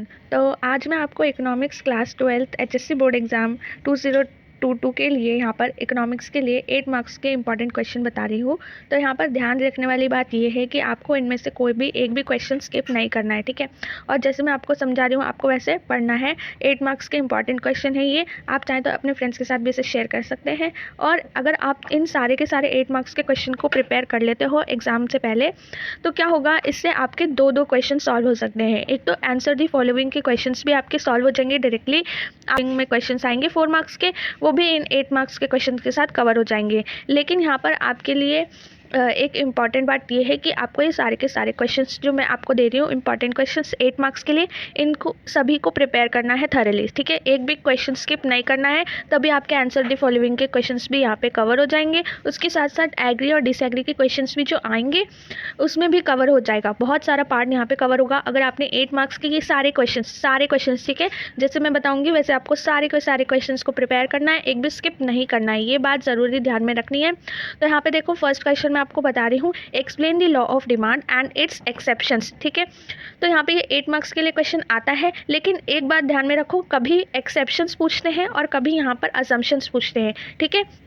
Everyone. तो आज मैं आपको economics class 12th HSC board exam 2022 के लिए यहाँ पर इकोनॉमिक्स के लिए 8 मार्क्स के इंपॉर्टेंट क्वेश्चन बता रही हूँ। तो यहाँ पर ध्यान रखने वाली बात ये है कि आपको इनमें से कोई भी एक भी क्वेश्चन स्किप नहीं करना है, ठीक है। और जैसे मैं आपको समझा रही हूँ आपको वैसे पढ़ना है। 8 मार्क्स के इंपॉर्टेंट क्वेश्चन है ये। आप चाहें तो अपने फ्रेंड्स के साथ भी इसे शेयर कर सकते हैं। और अगर आप इन सारे के सारे 8 मार्क्स के क्वेश्चन को प्रिपेयर कर लेते हो एग्ज़ाम से पहले, तो क्या होगा, इससे आपके दो क्वेश्चन सॉल्व हो सकते हैं। एक तो आंसर दी फॉलोइंग के क्वेश्चंस भी आपके सॉल्व हो जाएंगे डायरेक्टली। में क्वेश्चंस आएंगे 4 मार्क्स के, वो भी इन 8 मार्क्स के क्वेश्चन के साथ कवर हो जाएंगे। लेकिन यहाँ पर आपके लिए एक इम्पॉर्टेंट बात ये है कि आपको ये सारे के सारे क्वेश्चंस जो मैं आपको दे रही हूँ इंपॉर्टेंट क्वेश्चंस 8 मार्क्स के लिए, इनको सभी को प्रिपेयर करना है थॉरली, ठीक है। एक भी क्वेश्चन स्किप नहीं करना है, तभी आपके आंसर दी फॉलोइंग के क्वेश्चंस भी यहाँ पे कवर हो जाएंगे। उसके साथ साथ एग्री और डिसएग्री के क्वेश्चंस भी जो आएंगे उसमें भी कवर हो जाएगा। बहुत सारा पार्ट यहाँ पे कवर होगा अगर आपने 8 मार्क्स के ये सारे क्वेश्चन, ठीक है, जैसे मैं बताऊँगी वैसे आपको सारे क्वेश्चन को प्रिपेयर करना है, एक भी स्किप नहीं करना है। ये बात ज़रूरी ध्यान में रखनी है। तो यहाँ पे देखो, फर्स्ट क्वेश्चन आपको बता रही हूँ, explain the law of demand and it's exceptions, ठीक है। तो यहाँ पे ये 8 मार्क्स के लिए क्वेश्चन आता है, लेकिन एक बात ध्यान में रखो, कभी एक्सेप्शंस पूछते हैं और कभी यहाँ पर असम्पशंस पूछते हैं, ठीक है।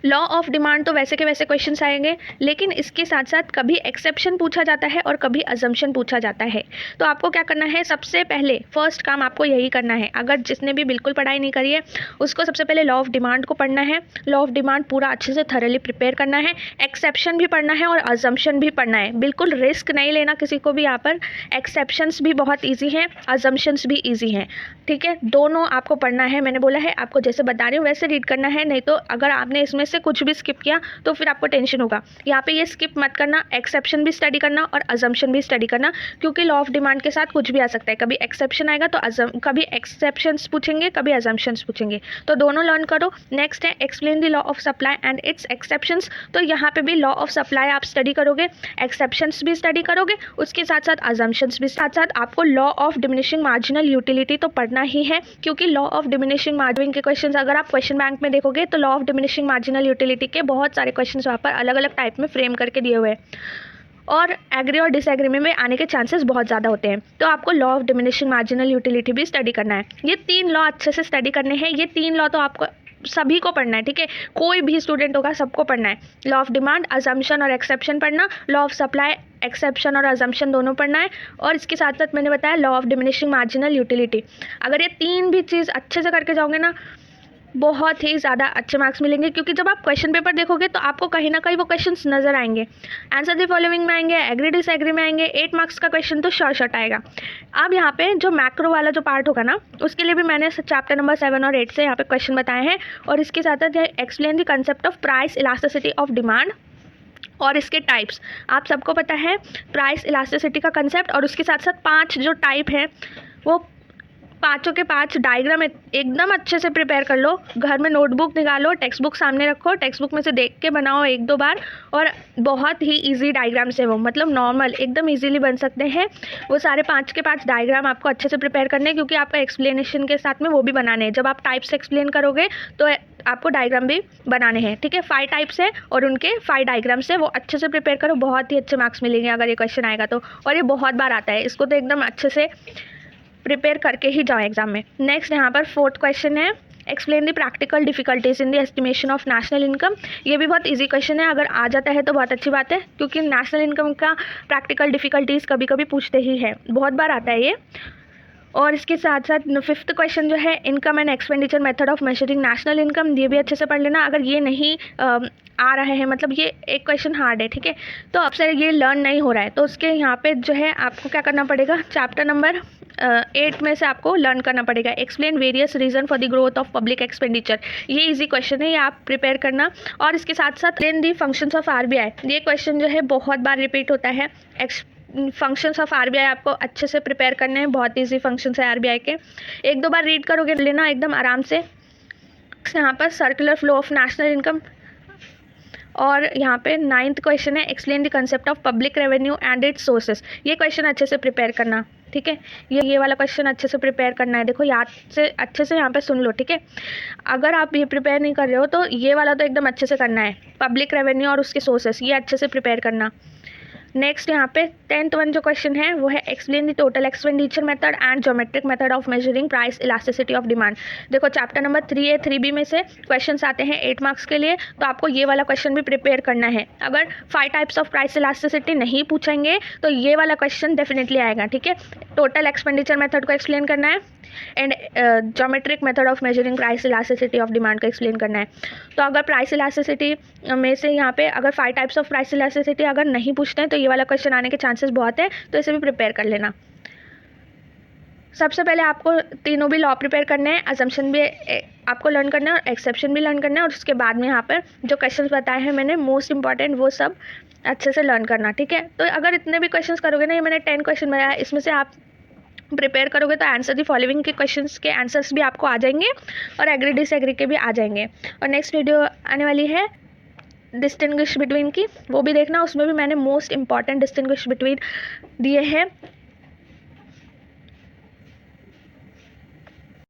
लॉ ऑफ डिमांड तो वैसे के वैसे क्वेश्चंस आएंगे, लेकिन इसके साथ साथ कभी एक्सेप्शन पूछा जाता है और कभी अजम्पशन पूछा जाता है। तो आपको क्या करना है, सबसे पहले फर्स्ट काम आपको यही करना है, अगर जिसने भी बिल्कुल पढ़ाई नहीं करी है उसको सबसे पहले लॉ ऑफ डिमांड को पढ़ना है। लॉ ऑफ डिमांड पूरा अच्छे से थॉरली प्रिपेयर करना है, एक्सेप्शन भी पढ़ना है और अजम्पशन भी पढ़ना है। बिल्कुल रिस्क नहीं लेना किसी को भी यहाँ पर। एक्सेप्शंस भी बहुत ईजी हैं, अजम्पशंस भी ईजी हैं, ठीक है। दोनों आपको पढ़ना है। मैंने बोला है आपको जैसे बता रही हूँ वैसे रीड करना है, नहीं तो अगर आपने इसमें से कुछ भी स्किप किया तो फिर आपको टेंशन होगा। यहाँ पे ये स्किप मत करना, एक्सेप्शन भी स्टडी करना और अजम्पशन भी स्टडी करना, क्योंकि लॉ ऑफ डिमांड के साथ कुछ भी आ सकता है। कभी एक्सेप्शन आएगा तो कभी एक्सेप्शंस पूछेंगे, कभी अजम्पशंस पूछेंगे, तो दोनों लर्न करो। नेक्स्ट है explain the law of supply and it's exceptions. तो यहाँ पे भी लॉ ऑफ सप्लाई आप स्टडी करोगे, एक्सेप्शंस भी स्टडी करोगे, उसके साथ साथ अजम्पशंस भी। साथ साथ आपको law of diminishing marginal utility तो पढ़ना ही है, क्योंकि लॉ ऑफ डिमिनिशिंग मार्जिन के क्वेश्चंस अगर आप क्वेश्चन बैंक में देखोगे तो law of diminishing marginal utility के बहुत सारे क्वेश्चंस वहाँ पर अलग अलग टाइप में फ्रेम करके दिए हुए हैं, और एग्री और डिसएग्री में आने के चांसेस बहुत ज़्यादा होते हैं। तो आपको law of diminishing marginal utility भी स्टडी करना है। ये 3 लॉ अच्छे से स्टडी करने हैं। ये 3 लॉ तो आपको सभी को पढ़ना है, ठीक है, कोई भी स्टूडेंट होगा सबको पढ़ना है। लॉ ऑफ डिमांड, अजम्पशन और एक्सेप्शन पढ़ना, लॉ ऑफ सप्लाई, एक्सेप्शन और अजम्पशन दोनों पढ़ना है, और इसके साथ साथ मैंने बताया law of diminishing marginal utility. अगर ये 3 भी चीज़ अच्छे से करके जाओगे ना, बहुत ही ज़्यादा अच्छे मार्क्स मिलेंगे, क्योंकि जब आप क्वेश्चन पेपर देखोगे तो आपको कहीं ना कहीं वो क्वेश्चंस नज़र आएंगे। आंसर द फॉलोइंग में आएंगे, एग्री डिसएग्री में आएंगे। 8 मार्क्स का क्वेश्चन तो शॉर्ट आएगा। अब यहाँ पे जो मैक्रो वाला जो पार्ट होगा ना, उसके लिए भी मैंने चैप्टर नंबर 7 और 8 से यहाँ पे क्वेश्चन बताए हैं, और इसके साथ साथ explain the concept of price elasticity of demand और इसके टाइप्स। आप सबको पता है प्राइस इलास्टिसिटी का कंसेप्ट, और उसके साथ साथ 5 जो टाइप हैं वो पाँचों के 5 डायग्राम एकदम अच्छे से प्रिपेयर कर लो। घर में नोटबुक निकालो, टेक्स्ट बुक सामने रखो, टेक्स्ट बुक में से देख के बनाओ 1-2 बार, और बहुत ही इजी डायग्राम से, वो मतलब नॉर्मल एकदम इजीली बन सकते हैं। वो सारे 5 के 5 डायग्राम आपको अच्छे से प्रिपेयर करने हैं, क्योंकि आपका एक्सप्लेनेशन के साथ में वो भी बनाने हैं। जब आप टाइप से एक्सप्लेन करोगे तो आपको डायग्राम भी बनाने हैं, ठीक है। 5 टाइप्स है और उनके 5 डायग्राम से, वो अच्छे से प्रिपेयर करो, बहुत ही अच्छे मार्क्स मिलेंगे अगर ये क्वेश्चन आएगा तो। और ये बहुत बार आता है, इसको तो एकदम अच्छे से प्रिपेयर करके ही जाओ एग्जाम में। नेक्स्ट यहाँ पर 4th क्वेश्चन है, explain the practical difficulties in the estimation of national income. ये भी बहुत इजी क्वेश्चन है, अगर आ जाता है तो बहुत अच्छी बात है, क्योंकि नेशनल इनकम का प्रैक्टिकल डिफिकल्टीज कभी कभी पूछते ही है, बहुत बार आता है ये। और इसके साथ साथ 5th क्वेश्चन जो है, income and expenditure method of measuring national income, ये भी अच्छे से पढ़ लेना। अगर ये नहीं आ रहा है, मतलब ये एक क्वेश्चन हार्ड है, ठीक है, तो अब से ये लर्न नहीं हो रहा है, तो उसके यहाँ पे जो है आपको क्या करना पड़ेगा, चैप्टर नंबर 8 में से आपको लर्न करना पड़ेगा। Explain various reason for the growth of public expenditure. ये इजी क्वेश्चन है, ये आप प्रिपेयर करना। और इसके साथ साथ explain the functions of RBI. ये क्वेश्चन जो है बहुत बार रिपीट होता है। फंक्शंस ऑफ आरबीआई आपको अच्छे से प्रिपेयर करने हैं, बहुत ईजी फंक्शंस है आरबीआई के। 1-2 बार रीड करोगे लेना एकदम आराम से। यहाँ पर circular flow of national income, और यहाँ पे 9th क्वेश्चन है, explain the concept of public revenue and it's sources. ये क्वेश्चन अच्छे से प्रिपेयर करना, ठीक है। ये वाला क्वेश्चन अच्छे से प्रिपेयर करना है। देखो याद से अच्छे से यहाँ पे सुन लो, ठीक है। अगर आप ये प्रिपेयर नहीं कर रहे हो तो ये वाला तो एकदम अच्छे से करना है, पब्लिक रेवेन्यू और उसके सोर्सेस, ये अच्छे से प्रिपेयर करना। नेक्स्ट यहाँ पे 10th वन जो क्वेश्चन है वो है explain the total expenditure method and geometric method of measuring price elasticity of demand. देखो चैप्टर नंबर 3A 3B में से क्वेश्चंस आते हैं 8 मार्क्स के लिए, तो आपको ये वाला क्वेश्चन भी प्रिपेयर करना है। अगर 5 टाइप्स ऑफ प्राइस इलास्टिसिटी नहीं पूछेंगे तो ये वाला क्वेश्चन डेफिनेटली आएगा, ठीक है। टोटल एक्सपेंडिचर मेथड को एक्सप्लेन करना है and geometric method of measuring price elasticity of demand को एक्सप्लेन करना है। तो अगर प्राइस इलास्टिसिटी में से यहाँ पे अगर 5 टाइप्स ऑफ प्राइस इलास्टिसिटी अगर नहीं पूछते हैं तो ये वाला क्वेश्चन आने के चांसेस बहुत है, तो इसे भी प्रिपेयर कर लेना। सबसे पहले आपको तीनों भी लॉ प्रिपेयर करने हैं, अजम्पशन भी आपको लर्न करना है और एक्सेप्शन भी लर्न करना है, और उसके बाद में यहाँ पर जो क्वेश्चंस बताए हैं मैंने मोस्ट इंपॉर्टेंट वो सब अच्छे से लर्न करना, ठीक है। तो अगर इतने भी क्वेश्चंस करोगे ना, ये मैंने 10 क्वेश्चन बनाया, इसमें से आप प्रिपेयर करोगे तो आंसर दी फॉलोइंग के क्वेश्चंस के आंसर्स भी आपको आ जाएंगे और एग्री डिसएग्री के भी आ जाएंगे। और नेक्स्ट वीडियो आने वाली है डिस्टिंग्विश बिटवीन की, वो भी देखना, उसमें भी मैंने मोस्ट इंपॉर्टेंट डिस्टिंग्विश बिटवीन दिए हैं